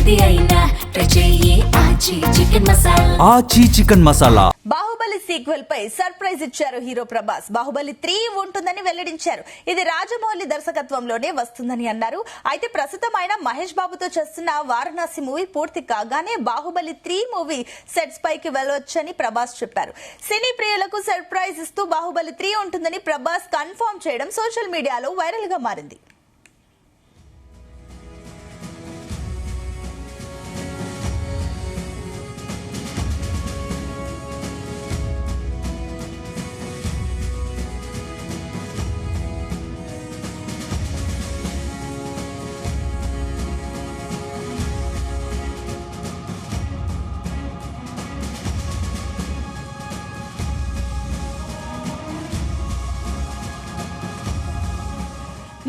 ఏది అయినా ట్రై చెయ్యి ఆచి చికెన్ మసాలా. ఆచి చికెన్ మసాలా. బాహుబలి సీక్వెల్ పై సర్ప్రైజ్ ఇచ్చారు హీరో ప్రభాస్. బాహుబలి 3 ఉంటుందని వెల్లడించారు. ఇది రాజమౌళి దర్శకత్వంలోనే వస్తుందని అన్నారు. అయితే ప్రస్తుతం ఆయన మహేష్ బాబుతో చేస్తున్న వారణాసి మూవీ పూర్తి కాగానే బాహుబలి 3 మూవీ సెట్స్ పైకి వెళ్ళవచ్చని ప్రభాస్ చెప్పారు. సినీ ప్రియులకు సర్ప్రైజ్ ఇస్తూ బాహుబలి 3 ఉంటుందని ప్రభాస్ కన్ఫర్మ్ చేయడం సోషల్ మీడియాలో వైరల్ గా మారింది.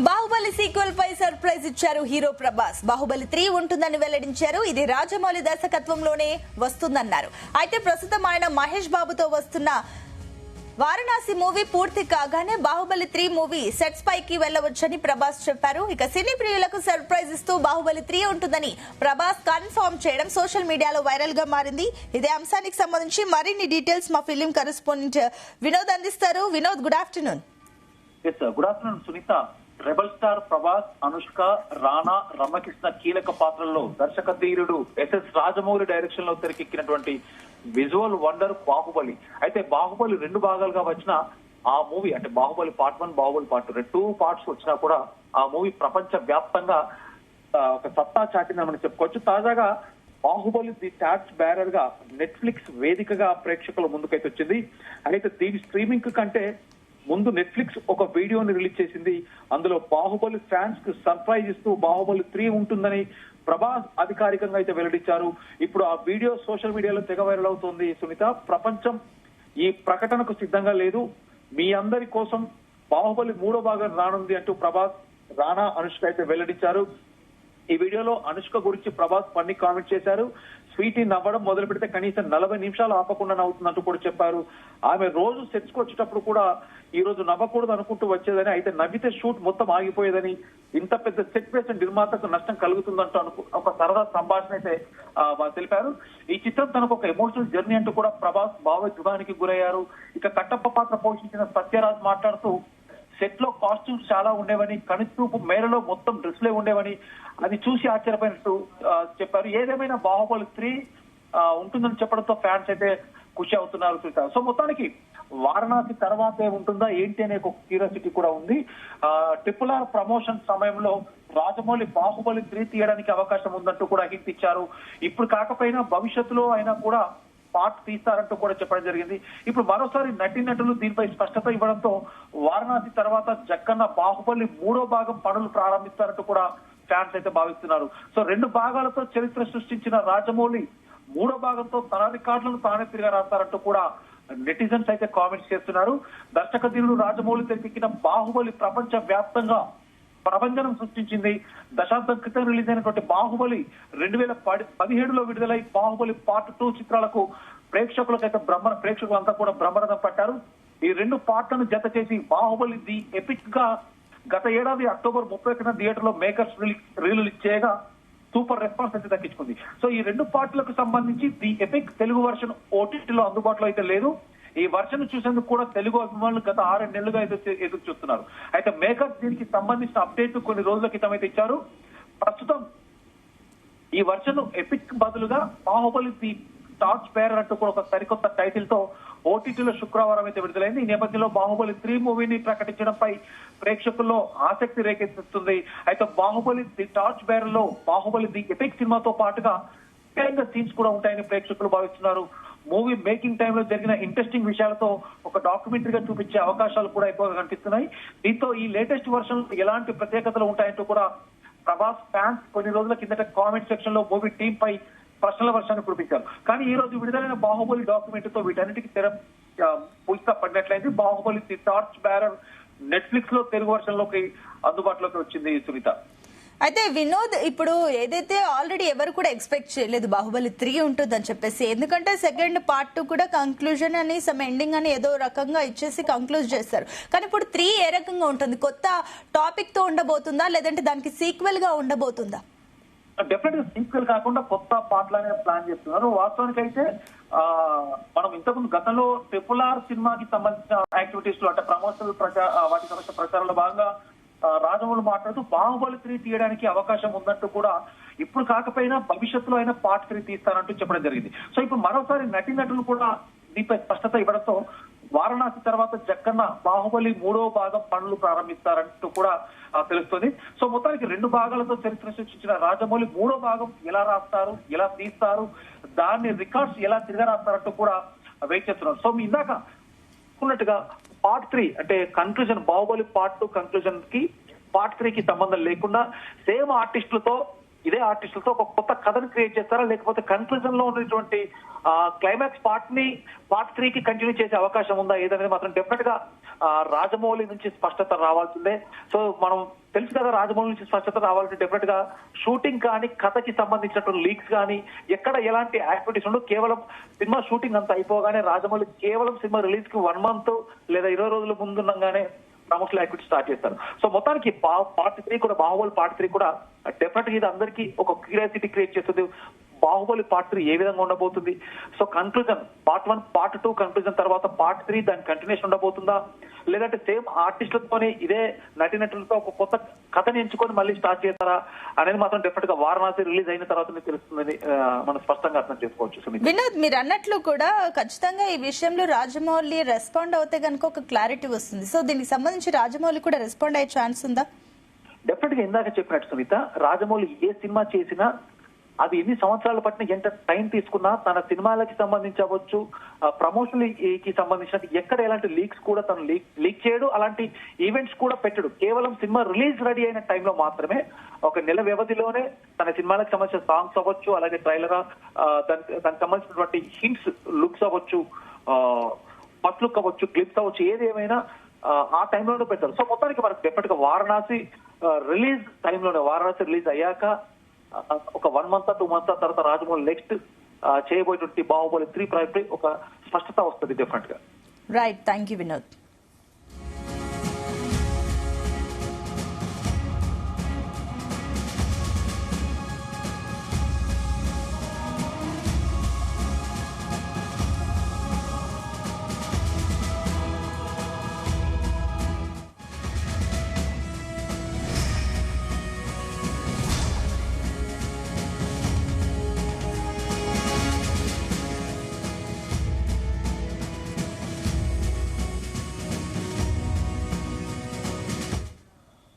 బాహుబలి సీక్వెల్ పై సర్ప్రైజ్ ఇచ్చారు హీరో ప్రభాస్. బాహుబలి 3 ఉంటుందని వెల్లడించారు. ఇది రాజమౌళి దర్శకత్వంలోనే వస్తుందన్నారు. అయితే ప్రస్తుతం ఆయన మహేష్ బాబుతో వస్తున్న వారణాసి మూవీ పూర్తి కాగానే బాహుబలి 3 మూవీ సెట్స్ పైకి వెళ్లవచ్చని ప్రభాస్ చెప్పారు. ఇక సినీ ప్రియులకు సర్ప్రైజ్ ఇస్తూ బాహుబలి 3 ఉంటుందని ప్రభాస్ కన్ఫర్మ్ చేయడం సోషల్ మీడియాలో వైరల్ గా మారింది. ఇదే అంశానికి సంబంధించి మరిన్ని డీటెయిల్స్ మా ఫిలిం కరెస్పాండెంట్ వినోద్ అందిస్తారు. Vinod, good afternoon. Good afternoon Sunitha. Rebel star Prabhas, Anushka, Rana, Ramakrishna కీలక పాత్రల్లో దర్శక ధీరుడు ఎస్ఎస్ రాజమౌళి డైరెక్షన్ లో తెరకెక్కినటువంటి విజువల్ వండర్ బాహుబలి. అయితే బాహుబలి 2 భాగాలుగా వచ్చిన ఆ మూవీ, అంటే Baahubali part 1, Baahubali part 2, 2 parts వచ్చినా కూడా ఆ మూవీ ప్రపంచ వ్యాప్తంగా ఒక సత్తా చాటిందని మనం చెప్పుకోవచ్చు. తాజాగా బాహుబలి ది టార్చ్ బ్యారర్ గా నెట్ఫ్లిక్స్ వేదికగా ప్రేక్షకుల ముందుకైతే వచ్చింది. అయితే దీని స్ట్రీమింగ్ కంటే ముందు నెట్ఫ్లిక్స్ ఒక వీడియోని రిలీజ్ చేసింది. అందులో బాహుబలి ఫ్యాన్స్ కు సర్ప్రైజ్ ఇస్తూ బాహుబలి 3 ఉంటుందని ప్రభాస్ అధికారికంగా అయితే వెల్లడించారు. ఇప్పుడు ఆ వీడియో సోషల్ మీడియాలో తెగ వైరల్ అవుతోంది. సునీత, ప్రపంచం ఈ ప్రకటనకు సిద్ధంగా లేదు, మీ అందరి కోసం బాహుబలి 3వ భాగం రానుంది అంటూ ప్రభాస్, రానా, అనుష్క అయితే వెల్లడించారు. ఈ వీడియోలో అనుష్క గురించి ప్రభాస్ ఫన్నీ కామెంట్ చేశారు. స్వీటీ నవ్వడం మొదలు పెడితే కనీసం 40 నిమిషాలు ఆపకుండా నవ్వుతుందంటూ కూడా చెప్పారు. ఆమె రోజు సెట్స్ కు వచ్చేటప్పుడు కూడా ఈ రోజు నవ్వకూడదు అనుకుంటూ వచ్చేదని, అయితే నవ్వితే షూట్ మొత్తం ఆగిపోయేదని, ఇంత పెద్ద సెట్ వేసిన నిర్మాతకు నష్టం కలుగుతుందంటూ ఒక సరదా సంభాషణ అయితే తెలిపారు. ఈ చిత్రం తనకు ఒక ఎమోషనల్ జర్నీ అంటూ కూడా ప్రభాస్ భావోద్వేగానికి గురయ్యారు. ఇక కట్టప్ప పాత్ర పోషించిన సత్యరాజ్ మాట్లాడుతూ సెట్ లో కాస్ట్యూమ్స్ చాలా ఉండేవని, కనుచూపు మేరలో మొత్తం డ్రెస్లే ఉండేవని, అది చూసి ఆశ్చర్యపోయినట్టు చెప్పారు. ఏదేమైనా బాహుబలి 3 ఉంటుందని చెప్పడంతో ఫ్యాన్స్ అయితే ఖుషి అవుతున్నారు. సో మొత్తానికి వారణాసి తర్వాతే ఉంటుందా ఏంటి అనే ఒక క్యూరియాసిటీ కూడా ఉంది. RRR ప్రమోషన్ సమయంలో రాజమౌళి బాహుబలి 3 తీయడానికి అవకాశం ఉందంటూ కూడా హింట్ ఇచ్చారు. ఇప్పుడు కాకపోయినా భవిష్యత్తులో అయినా కూడా పార్ట్ తీస్తారంటూ కూడా చెప్పడం జరిగింది. ఇప్పుడు మరోసారి నటులు దీనిపై స్పష్టత ఇవ్వడంతో వారణాసి తర్వాత జక్కన్న బాహుబలి 3వ భాగం పనులు ప్రారంభిస్తారంటూ కూడా ఫ్యాన్స్ అయితే భావిస్తున్నారు. సో 2 భాగాలతో చరిత్ర సృష్టించిన రాజమౌళి 3వ భాగంతో తన రికార్డులను తానే తిరిగి రాస్తారంటూ కూడా నెటిజన్స్ అయితే కామెంట్స్ చేస్తున్నారు. దర్శక ధీరుడు రాజమౌళి తెరకెక్కిన బాహుబలి ప్రపంచ వ్యాప్తంగా ప్రభంజనం సృష్టించింది. దశాబ్దం క్రితం రిలీజ్ అయినటువంటి బాహుబలి 2017లో విడుదలై బాహుబలి పార్ట్ 2 చిత్రాలకు ప్రేక్షకులంతా కూడా బ్రహ్మరథం పట్టారు. ఈ 2 పార్ట్లను జత చేసి బాహుబలి ది ఎపిక్ గా గత ఏడాది అక్టోబర్ 31న థియేటర్ లో మేకర్స్ రిలీజ్ చేయగా సూపర్ రెస్పాన్స్ అయితే దక్కించుకుంది. సో ఈ 2 పార్ట్లకు సంబంధించి ది ఎపిక్ తెలుగు వర్షన్ ఓటీటీలో అందుబాటులో అయితే లేదు. ఈ వర్షన్ చూసేందుకు కూడా తెలుగు అభిమానులు గత 6 నెలలుగా ఎదురు చూస్తున్నారు. అయితే మేకర్స్ దీనికి సంబంధించిన అప్డేట్ కొన్ని రోజుల క్రితం అయితే ఇచ్చారు. ప్రస్తుతం ఈ వర్షన్ ఎపిక్ బదులుగా బాహుబలి ది టార్చ్ బేరర్ అంటూ కూడా ఒక సరికొత్త టైటిల్ తో ఓటీటీలో శుక్రవారం అయితే విడుదలైంది. ఈ నేపథ్యంలో బాహుబలి 3 మూవీని ప్రకటించడంపై ప్రేక్షకుల్లో ఆసక్తి రేకెత్తిస్తుంది. అయితే బాహుబలి ది టార్చ్ బేరర్ లో బాహుబలి ది ఎపిక్ సినిమాతో పాటుగా సీన్స్ కూడా ఉంటాయని ప్రేక్షకులు భావిస్తున్నారు. మూవీ మేకింగ్ టైంలో జరిగిన ఇంట్రెస్టింగ్ విషయాలతో ఒక డాక్యుమెంటరీగా చూపించే అవకాశాలు కూడా ఎక్కువగా కనిపిస్తున్నాయి. దీంతో ఈ లేటెస్ట్ వర్షన్ ఎలాంటి ప్రత్యేకతలు ఉంటాయంటూ కూడా ప్రభాస్ ఫ్యాన్స్ కొన్ని రోజుల కిందట కామెంట్ సెక్షన్ లో మూవీ టీం పై ప్రశ్నల వర్షాన్ని కురిపించారు. కానీ ఈ రోజు విడుదలైన బాహుబలి డాక్యుమెంటరీతో వీటన్నిటికీ పూర్తిగా పడినట్లయింది. Baahubali the torch bearer Netflix లో తెలుగు వర్షన్ లోకి అందుబాటులోకి వచ్చింది. సునీత, అయితే వినోద్, ఇప్పుడు ఏదైతే ఆల్రెడీ ఎవరు కూడా ఎక్స్పెక్ట్ చేయలేదు బాహుబలి 3 ఉంటుందని చెప్పేసి, ఎందుకంటే సెకండ్ పార్ట్ 2 కూడా కంక్లూజన్ అని సమ్ ఎండింగ్ అని ఏదో రకంగా ఇచ్చేసి కంక్లూజ్ చేస్తారు. కానీ ఇప్పుడు 3 ఏ రకంగా ఉంటుంది? కొత్త టాపిక్ తో ఉండబోతుందా, లేదంటే దానికి సీక్వెల్ గా ఉండబోతుందా? డెఫినెట్ గా సీక్వెల్ కాకుండా కొత్త పాటలనే ప్లాన్ చేస్తున్నారు. వాస్తవానికి అయితే మనం ఇంతకుముందు గతంలో RRR సినిమాకి సంబంధించిన యాక్టివిటీస్ లో అంటే ప్రమోషనల్ వాటికి సంబంధించిన ప్రచారంలో భాగంగా రాజమౌళి మాట్లాడుతూ బాహుబలి 3 తీయడానికి అవకాశం ఉందంటూ కూడా ఇప్పుడు కాకపోయినా భవిష్యత్తులో అయినా పార్ట్ 3 తీస్తానంటూ చెప్పడం జరిగింది. సో ఇప్పుడు మరోసారి నటులు కూడా దీనిపై స్పష్టత ఇవ్వడంతో వారణాసి తర్వాత జక్కన్న బాహుబలి 3వ భాగం పనులు ప్రారంభిస్తారంటూ కూడా తెలుస్తుంది. సో మొత్తానికి 2 భాగాలతో చరిత్ర సృష్టించిన రాజమౌళి 3వ భాగం ఎలా రాస్తారు, ఎలా తీస్తారు, దాన్ని రికార్డ్స్ ఎలా తిరగ రాస్తారంటూ కూడా వెయిట్ చేస్తున్నారు. సో మీ ఇందాక అనుకున్నట్టుగా పార్ట్ 3 అంటే కన్క్లూజన్, బాహుబలి పార్ట్ 2 కన్క్లూజన్ కి పార్ట్ 3 కి సంబంధం లేకుండా సేమ్ ఇదే ఆర్టిస్టులతో ఒక కొత్త కథను క్రియేట్ చేస్తారా, లేకపోతే కన్క్లూజన్ లో ఉన్నటువంటి క్లైమాక్స్ పార్ట్ 3 కి కంటిన్యూ చేసే అవకాశం ఉందా ఏదనేది మాత్రం డెఫినెట్ గా రాజమౌళి నుంచి స్పష్టత రావాల్సిందే. సో మనం తెలుసు కదా, రాజమౌళి నుంచి స్పష్టత రావాలంటే డెఫినెట్ గా షూటింగ్ కానీ కథకి సంబంధించినటువంటి లీక్స్ కానీ ఎక్కడ ఎలాంటి యాక్టివిటీస్ ఉండవు. కేవలం సినిమా షూటింగ్ అంతా అయిపోగానే రాజమౌళి కేవలం సినిమా రిలీజ్ కి 1 month లేదా 20 రోజుల ముందుండగానే ప్రమోషనల్ యాక్టివిటీ స్టార్ట్ చేస్తారు. సో మొత్తానికి పార్ట్ 3 కూడా, బాహుబలి పార్ట్ 3 కూడా డెఫినెట్ గా ఇది అందరికీ ఒక క్యూరియాసిటీ క్రియేట్ చేస్తుంది. బాహుబలి పార్ట్ 3 ఏ విధంగా ఉండబోతుంది, so conclusion part 1 part 2 conclusion తర్వాత పార్ట్ 3 దాని కంటిన్యూషన్ ఉండబోతుందా, లేదంటే సేమ్ ఆర్టిస్టులతోనే ఇదే నటులతో ఒక కొత్త కథని ఎంచుకొని మళ్ళీ స్టార్ట్ చేస్తారా అనేది మాత్రం డెఫినెట్ గా వారణాసి రిలీజ్ అయిన తర్వాతనే తెలుస్తుందని మనం స్పష్టంగా అర్థం చేసుకోవచ్చు. వినోద్, మీరు అన్నట్లు కూడా ఖచ్చితంగా ఈ విషయంలో రాజమౌళి రెస్పాండ్ అవుతే కనుక ఒక క్లారిటీ వస్తుంది. సో దీనికి సంబంధించి రాజమౌళి కూడా రెస్పాండ్ అయ్యే ఛాన్స్ ఉందా? డెఫినెట్ గా ఇందాక చెప్పినట్టు సునీత, రాజమౌళి ఏ సినిమా చేసినా అది ఎన్ని సంవత్సరాల పట్టిన ఎంత టైం తీసుకున్నా తన సినిమాలకి సంబంధించి అవ్వచ్చు, ప్రమోషన్ కి సంబంధించిన ఎక్కడ ఎలాంటి లీక్స్ కూడా తను లీక్ చేయడు, అలాంటి ఈవెంట్స్ కూడా పెట్టడు. కేవలం సినిమా రిలీజ్ రెడీ అయిన టైంలో మాత్రమే 1 నెల వ్యవధిలోనే తన సినిమాలకు సంబంధించిన సాంగ్స్ అవ్వచ్చు, అలాగే ట్రైలర్ దానికి సంబంధించినటువంటి హింట్స్, లుక్స్ అవ్వచ్చు, ఫస్ట్ లుక్ అవ్వచ్చు, క్లిప్స్ అవ్వచ్చు, ఏది ఏమైనా ఆ టైంలోనే పెడతారు. సో మొత్తానికి మనకు డెఫినెట్ గా వారణాసి రిలీజ్ టైంలోనే, వారణాసి రిలీజ్ అయ్యాక ఒక 1 month 2 months తర్వాత రాజమౌళి నెక్స్ట్ చేయబోయేటువంటి బాహుబలి 3 ఒక స్పష్టత వస్తుంది డెఫినెట్ గా. Right, thank you Vinod.